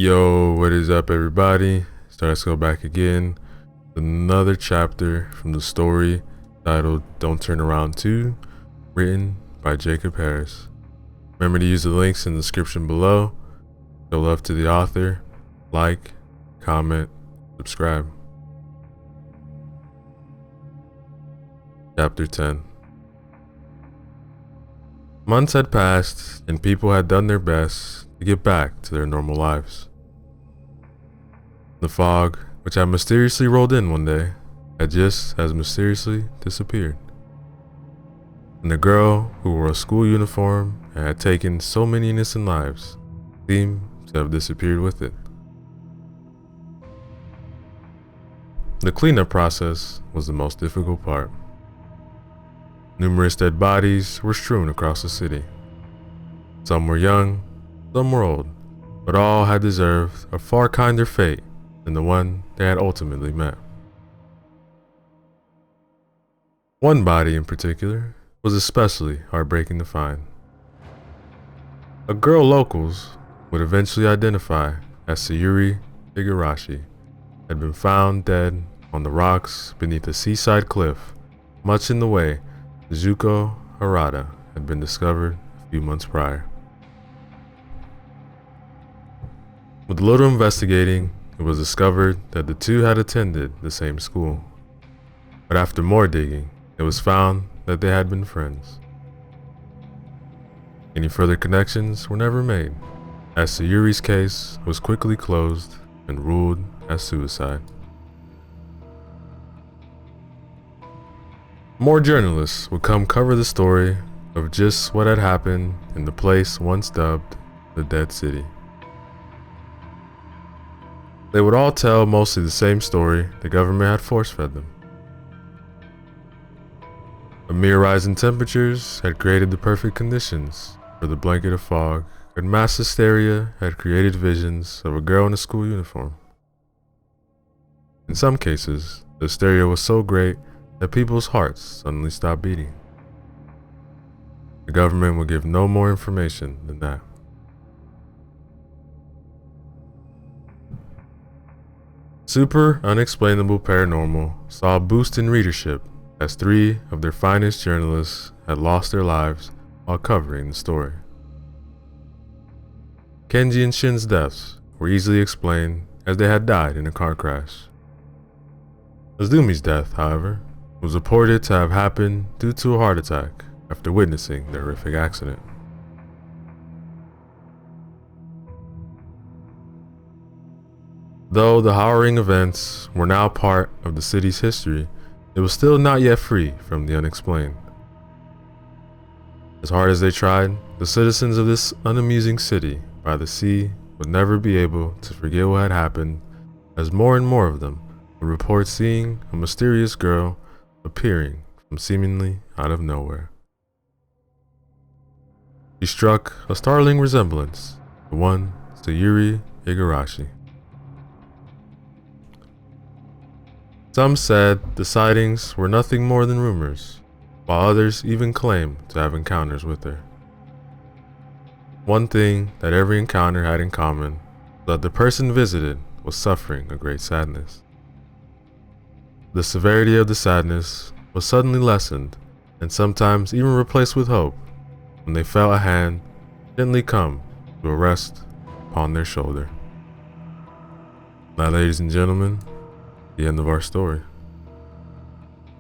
Yo, what is up, everybody? Let's go back again. Another chapter from the story titled Don't Turn Around 2, written by Jacob Harris. Remember to use the links in the description below. Show love to the author. Like, comment, subscribe. Chapter 10. Months had passed, and people had done their best to get back to their normal lives. The fog, which had mysteriously rolled in one day, had just as mysteriously disappeared. And the girl who wore a school uniform and had taken so many innocent lives seemed to have disappeared with it. The cleanup process was the most difficult part. Numerous dead bodies were strewn across the city. Some were young, some were old, but all had deserved a far kinder fate than the one they had ultimately met. One body in particular was especially heartbreaking to find. A girl locals would eventually identify as Sayuri Igarashi had been found dead on the rocks beneath a seaside cliff, much in the way Zuko Harada had been discovered a few months prior. With little investigating, it was discovered that the two had attended the same school. But after more digging, it was found that they had been friends. Any further connections were never made, as Sayuri's case was quickly closed and ruled as suicide. More journalists would come cover the story of just what had happened in the place once dubbed the Dead City. They would all tell mostly the same story the government had force-fed them. A mere rise in temperatures had created the perfect conditions for the blanket of fog, and mass hysteria had created visions of a girl in a school uniform. In some cases, the hysteria was so great that people's hearts suddenly stopped beating. The government would give no more information than that. Super Unexplainable Paranormal saw a boost in readership as 3 of their finest journalists had lost their lives while covering the story. Kenji and Shin's deaths were easily explained as they had died in a car crash. Azumi's death, however, was reported to have happened due to a heart attack after witnessing the horrific accident. Though the harrowing events were now part of the city's history, it was still not yet free from the unexplained. As hard as they tried, the citizens of this unamusing city by the sea would never be able to forget what had happened, as more and more of them would report seeing a mysterious girl appearing from seemingly out of nowhere. She struck a startling resemblance to one Sayuri Igarashi. Some said the sightings were nothing more than rumors, while others even claimed to have encounters with her. One thing that every encounter had in common was that the person visited was suffering a great sadness. The severity of the sadness was suddenly lessened and sometimes even replaced with hope when they felt a hand gently come to a rest upon their shoulder. Now, ladies and gentlemen, the end of our story.